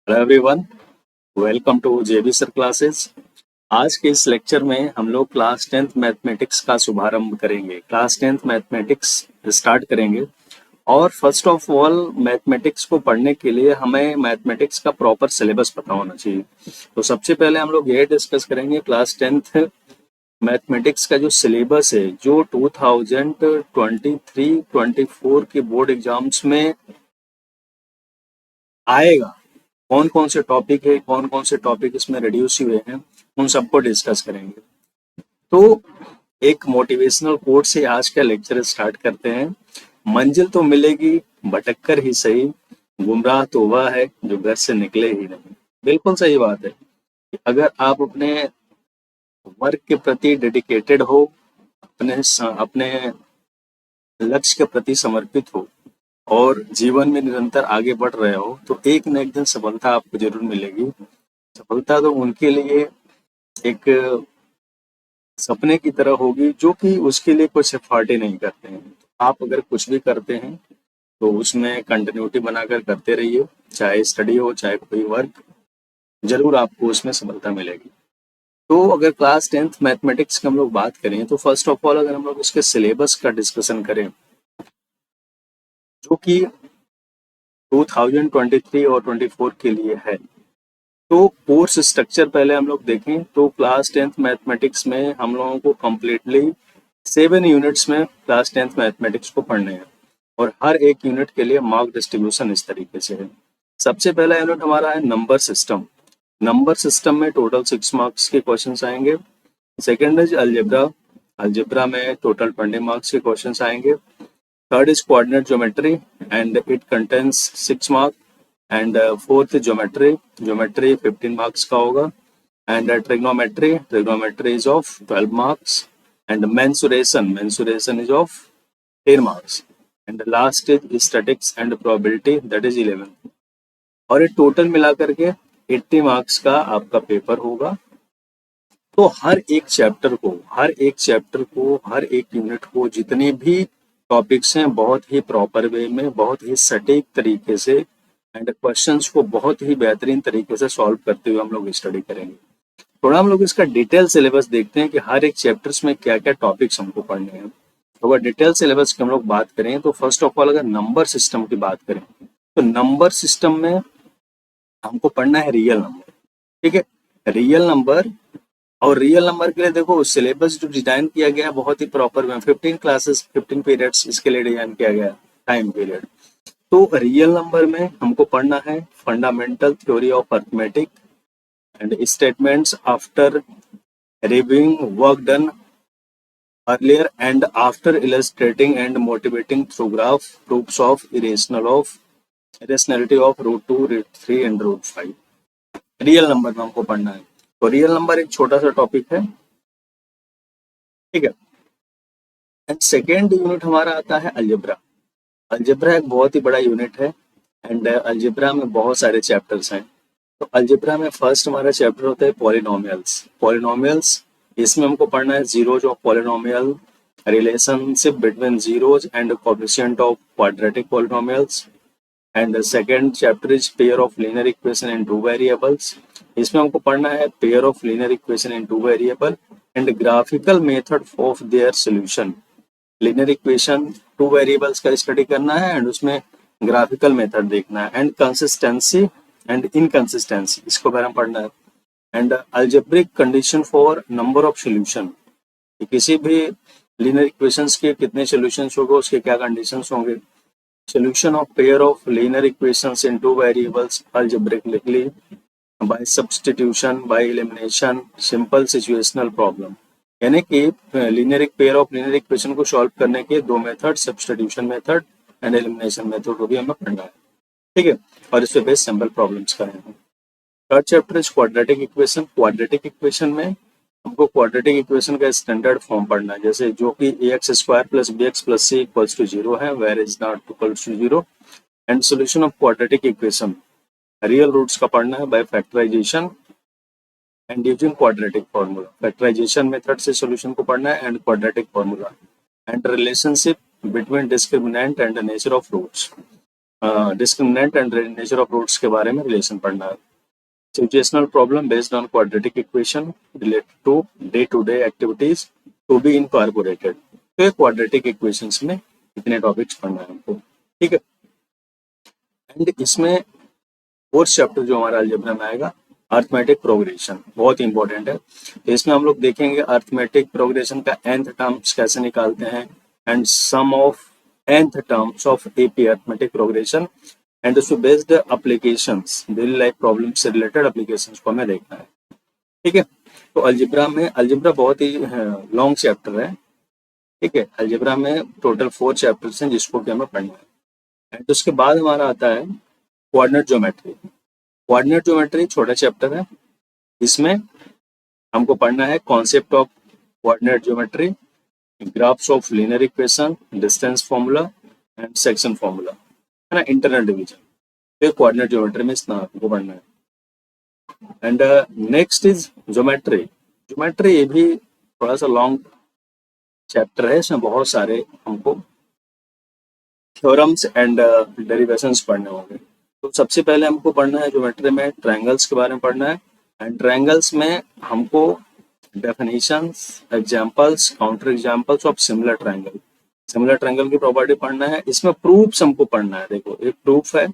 Hello everyone, welcome to JB sir classes. आज के इस लेक्चर में हम लोग क्लास 10th मैथमेटिक्स का शुभारंभ करेंगे। क्लास 10th मैथमेटिक्स स्टार्ट करेंगे और फर्स्ट ऑफ ऑल मैथमेटिक्स को पढ़ने के लिए हमें मैथमेटिक्स का प्रॉपर सिलेबस पता होना चाहिए। तो सबसे पहले हम लोग ये डिस्कस करेंगे क्लास 10th मैथमेटिक्स का जो सिलेबस है, जो 2023-24 के बोर्ड एग्जाम्स में आएगा। कौन कौन से टॉपिक है, कौन कौन से टॉपिक इसमें रिड्यूस हुए हैं, उन सबको डिस्कस करेंगे। तो एक मोटिवेशनल कोट से आज का लेक्चर स्टार्ट करते हैं। मंजिल तो मिलेगी भटक कर ही सही, गुमराह तो वह है जो घर से निकले ही नहीं। बिल्कुल सही बात है। अगर आप अपने वर्क के प्रति डेडिकेटेड हो, अपने लक्ष्य के प्रति समर्पित हो और जीवन में निरंतर आगे बढ़ रहे हो, तो एक न एक दिन सफलता आपको जरूर मिलेगी। सफलता तो उनके लिए एक सपने की तरह होगी जो कि उसके लिए कुछ एफर्ट ही नहीं करते हैं। आप अगर कुछ भी करते हैं तो उसमें कंटिन्यूटी बनाकर करते रहिए, चाहे स्टडी हो चाहे कोई वर्क, जरूर आपको उसमें सफलता मिलेगी। तो अगर क्लास 10th मैथमेटिक्स की हम लोग बात करें तो फर्स्ट ऑफ ऑल अगर हम लोग उसके सिलेबस का डिस्कशन करें, जो कि 2023 और 24 के लिए है, तो कोर्स स्ट्रक्चर पहले हम लोग देखें तो क्लास 10th मैथमेटिक्स में हम लोगों को कम्प्लीटली 7 यूनिट्स में क्लास 10th मैथमेटिक्स को पढ़ने हैं और हर एक यूनिट के लिए मार्क डिस्ट्रीब्यूशन इस तरीके से है। सबसे पहला यूनिट हमारा है नंबर सिस्टम। नंबर सिस्टम में टोटल 6 मार्क्स के क्वेश्चन आएंगे। Second is algebra. अलजेब्रा में टोटल 20 मार्क्स के क्वेश्चन आएंगे। Third is coordinate geometry and it contains 6 marks. And fourth geometry, geometry 15 marks का होगा। And trigonometry, trigonometry is of 12 marks. And mensuration, mensuration is of 10 marks. And last is statics and probability, that is 11। और ये total मिला करके 80 marks का आपका paper होगा। तो हर एक चैप्टर को, हर एक यूनिट को, जितने भी टॉपिक्स हैं, बहुत ही प्रॉपर वे में, बहुत ही सटीक तरीके से एंड क्वेश्चंस को बहुत ही बेहतरीन तरीके से सॉल्व करते हुए हम लोग स्टडी करेंगे। थोड़ा हम लोग इसका डिटेल सिलेबस देखते हैं कि हर एक चैप्टर्स में क्या क्या टॉपिक्स हमको पढ़ने हैं। तो अगर डिटेल सिलेबस की हम लोग बात करें तो फर्स्ट ऑफ ऑल अगर नंबर सिस्टम की बात करें तो नंबर सिस्टम में हमको पढ़ना है रियल नंबर। ठीक है, रियल नंबर। और रियल नंबर के लिए देखो सिलेबस जो डिजाइन किया गया है बहुत ही प्रॉपर में, 15 क्लासेस 15 पीरियड्स इसके लिए डिजाइन किया गया है, टाइम पीरियड। तो रियल नंबर में हमको पढ़ना है fundamental theory of arithmetic and statements after reviewing work done earlier and after illustrating and motivating through graph proofs of irrationality of root 2, root 3 and root 5। Real number में हमको पढ़ना है। तो रियल नंबर एक छोटा सा टॉपिक है, ठीक है। एंड सेकेंड यूनिट हमारा आता है अलजेब्रा। अलजेब्रा एक बहुत ही बड़ा यूनिट है एंड अलजेब्रा में बहुत सारे चैप्टर्स हैं। तो अलजेब्रा में फर्स्ट हमारा चैप्टर होता है पॉलिनोमियल्स। पॉलिनोमियल्स, इसमें हमको पढ़ना है zeros of polynomial, relationship between zeros and coefficient of quadratic polynomials. And second chapter is pair of linear equation in two variables. इसमें हमको पढ़ना है pair of linear equation in two variable and graphical method of their solution. Linear equation two variables का study करना है and उसमें graphical method देखना है। एंड कंसिस्टेंसी एंड इनकंसिस्टेंसी, इसको बारे में पढ़ना है। And algebraic condition for number of solution, किसी भी लीनियर इक्वेशंस के कितने सोल्यूशंस होंगे, उसके क्या कंडीशंस होंगे। Solution of pair of linear equations in two variables algebraically by substitution, by elimination, simple situational problem. यानी कि linear pair of linear equation को सॉल्व करने के दो method, substitution method and elimination method को भी हमें पढ़ना है, ठीक है। और इस पे बेस्ड सिंपल प्रॉब्लम्स करेंगे। Third chapter is quadratic equation. Quadratic equation में हमको क्वाड्रेटिक इक्वेशन का स्टैंडर्ड फॉर्म पढ़ना है, जैसे जो कि ax² plus bx plus c equals to 0 है, where is not equals to 0। And solution of quadratic equation, real roots का पढ़ना है by factorisation and using quadratic formula. Factorisation method से सॉल्यूशन को पढ़ना है and quadratic formula. And relationship between discriminant and nature of roots. Discriminant and nature of roots के बारे में रिलेशन पढ़ना है। Situational problem based on quadratic equation related to day to day activities to be incorporated. तो ये quadratic equations में इतने topics पढ़ना है हमको, ठीक है। एंड इसमें फोर्थ चैप्टर जो हमारा अलजेब्रा में आएगा, अर्थमेटिक प्रोग्रेशन, बहुत इंपॉर्टेंट है। तो इसमें हम लोग देखेंगे अर्थमेटिक प्रोग्रेशन का nth टर्म्स कैसे निकालते हैं and sum of nth terms of AP arithmetic progression and उससे based applications, daily life problem से रिलेटेड एप्लीकेशंस को हमें देखना है, ठीक है। तो अलजेब्रा में, अलजेब्रा बहुत ही लॉन्ग चैप्टर है, ठीक है। अलजेब्रा में टोटल 4 चैप्टर्स हैं जिसको कि हमें पढ़ना है। एंड उसके बाद हमारा आता है कोऑर्डिनेट ज्योमेट्री। कोऑर्डिनेट ज्योमेट्री छोटा चैप्टर है, इसमें हमको पढ़ना है concept of coordinate geometry, graphs of linear equation, distance formula and section formula, है ना, इंटरनल डिवीजन। तो कोऑर्डिनेट ज्योमेट्री में इतना आपको पढ़ना है। And next is geometry. Geometry ये भी थोड़ा सा लॉन्ग चैप्टर है, इसमें बहुत सारे हमको थ्योरम्स एंड डेरिवेशंस पढ़ने होंगे। तो सबसे पहले हमको पढ़ना है ज्योमेट्री में ट्रायंगल्स के बारे में पढ़ना है। एंड ट्रायंगल्स में हमको definitions, examples, counter examples of similar triangle, similar triangle की प्रॉपर्टी पढ़ना है। इसमें प्रूफ्स हमको पढ़ना है। देखो एक प्रूफ है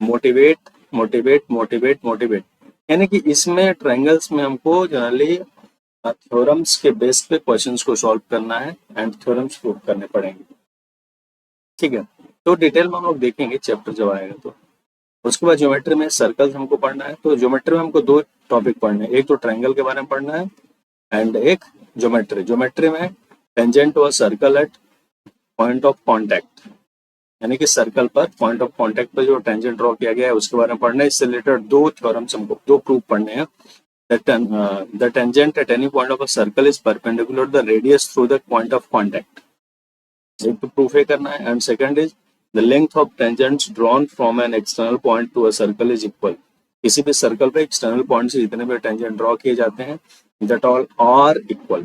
मोटिवेट, मोटिवेट, मोटिवेट, मोटिवेट, यानी कि इसमें ट्रायंगल्स में हमको जनरली थ्योरम्स के बेस पे क्वेश्चंस को सॉल्व करना है एंड थ्योरम्स प्रूव करने पड़ेंगे, ठीक है। तो डिटेल में हम लोग देखेंगे चैप्टर जब आएगा तो। उसके बाद ज्योमेट्री में सर्कल्स हमको पढ़ना है। तो ज्योमेट्री में हमको 2 टॉपिक पढ़ने हैं, एक तो ट्रायंगल के बारे में पढ़ना है एंड एक ज्योमेट्री। ज्योमेट्री में tangent to a circle at point of contact, यानी कि सर्कल पर पॉइंट ऑफ कांटेक्ट पर जो टेंजेंट ड्रॉ किया गया है उसके बारे में पढ़ना है। इससे रिलेटेड 2 थ्योरम्स हमको, 2 प्रूफ पढ़ने हैं। The tangent at any point of a circle is perpendicular the radius through the point of contact, एक तो प्रूफ ये करना है। And second is the length of tangents drawn from an external point to a circle is equal. किसी भी circle पे external point से जितने भी टेंजेंट ड्रॉ किए जाते हैं दैट ऑल आर इक्वल,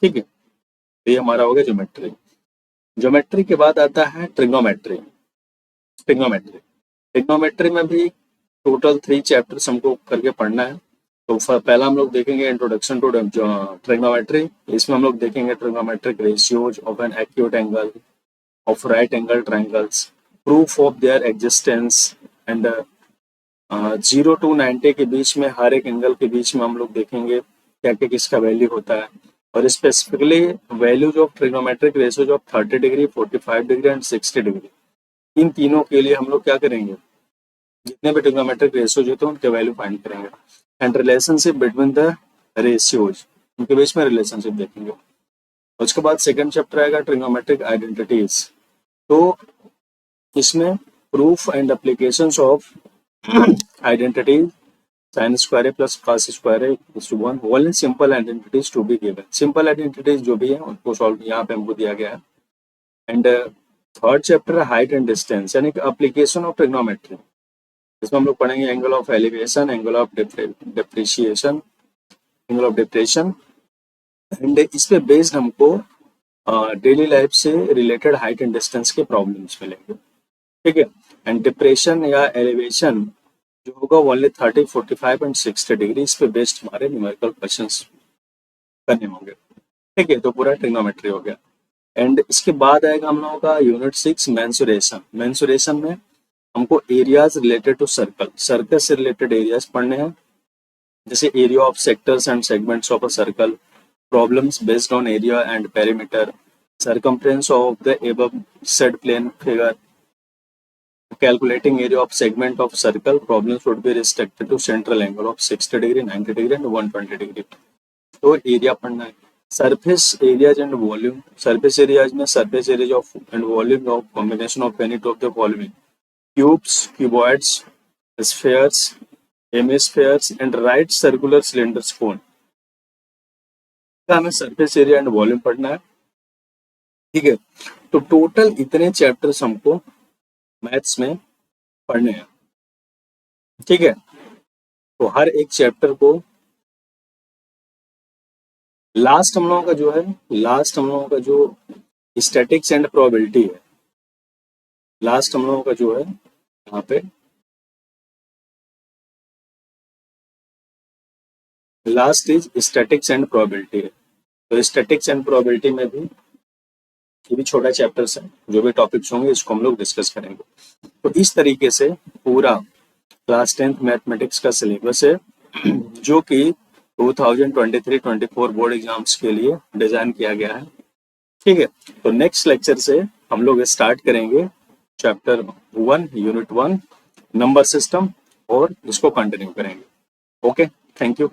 ठीक है। तो ये हमारा हो गया ज्योमेट्री। ज्योमेट्री के बाद आता है ट्रिग्नोमेट्री। ट्रिग्नोमेट्री, ट्रिग्नोमेट्री में भी टोटल 3 चैप्टर्स हमको करके पढ़ना है। तो पहला हम लोग देखेंगे इंट्रोडक्शन टू ट्रिग्नोमेट्री। इसमें हम लोग देखेंगे trigonometric ratios of an acute angle, of right angle triangles, proof of their existence and 0 to 90 के बीच में हर एक एंगल के बीच में हम लोग देखेंगे क्या क्या किसका वैल्यू होता है। और specifically values of trigonometric ratios of 30 degree, 45 degree and 60 degree, इन तीनों के लिए हम लोग क्या करेंगे, जितने भी ट्रिग्नोमेट्रिक रेशियोज होते हैं उनके वैल्यू फाइंड करेंगे। And relationship between the ratios, उनके बीच में रिलेशनशिप देखेंगे। उसके बाद सेकंड चैप्टर आएगा ट्रिग्नोमेट्रिक आइडेंटिटीज। तो इसमें proof and applications of identities sine square A plus cos square A is to 1, only simple identities to be given. Simple identities जो भी है उनको सॉल्व यहाँ पे हमको दिया गया है। And third chapter height and distance, यानी कि एप्लीकेशन ऑफ ट्रिग्नोमेट्री। इसमें हम लोग पढ़ेंगे angle of elevation, angle of depreciation, angle of depression. And इस पे बेस्ड हमको डेली लाइफ से रिलेटेड हाइट एंड डिस्टेंस के प्रॉब्लम्स मिलेंगे, ठीक है। एंड डिप्रेशन या एलिवेशन जो होगा ओनली 30, 45 एंड 60 डिग्री, इस पे बेस्ड हमारे न्यूमेरिकल क्वेश्चंस करने होंगे, ठीक है। तो पूरा ट्रिग्नोमेट्री हो गया। एंड इसके बाद आएगा हम लोगों का यूनिट 6 मेंसुरेशन। मेंसुरेशन में हमको areas related to circle, circle से रिलेटेड एरियाज पढ़ने हैं, जैसे area of sectors and segments of a circle, problems based on area and perimeter, circumference of the above said plane figure, calculating area of segment of circle, problems would be restricted to central angle of 60 degree, 90 degree and 120 degree. तो area पढ़ना है। Surface areas and volume, surface areas में surface area of and volume of combination of any two of the following cubes, cuboids, spheres, hemispheres and right circular cylinders cone का हमें surface area and volume पढ़ना है, ठीक है। तो total इतने chapters हमको मैथ्स में पढ़ने हैं, ठीक है। तो हर एक चैप्टर को लास्ट हम लोगों का जो है, लास्ट हम लोगों का जो स्टैटिक्स एंड प्रोबेबिलिटी है, लास्ट हम लोगों का जो है यहाँ पे last is statics and probability है। तो स्टैटिक्स एंड प्रोबेबिलिटी में भी ये भी छोटा चैप्टर्स है, जो भी टॉपिक्स होंगे इसको हम लोग डिस्कस करेंगे। तो इस तरीके से पूरा क्लास 10th मैथमेटिक्स का सिलेबस है जो कि 2023-24 बोर्ड एग्जाम्स के लिए डिजाइन किया गया है। ठीक है, तो नेक्स्ट लेक्चर से हम लोग स्टार्ट करेंगे चैप्टर 1 यूनिट 1 नंबर सिस्टम और इसको कंटिन्यू करेंगे। Okay, thank you.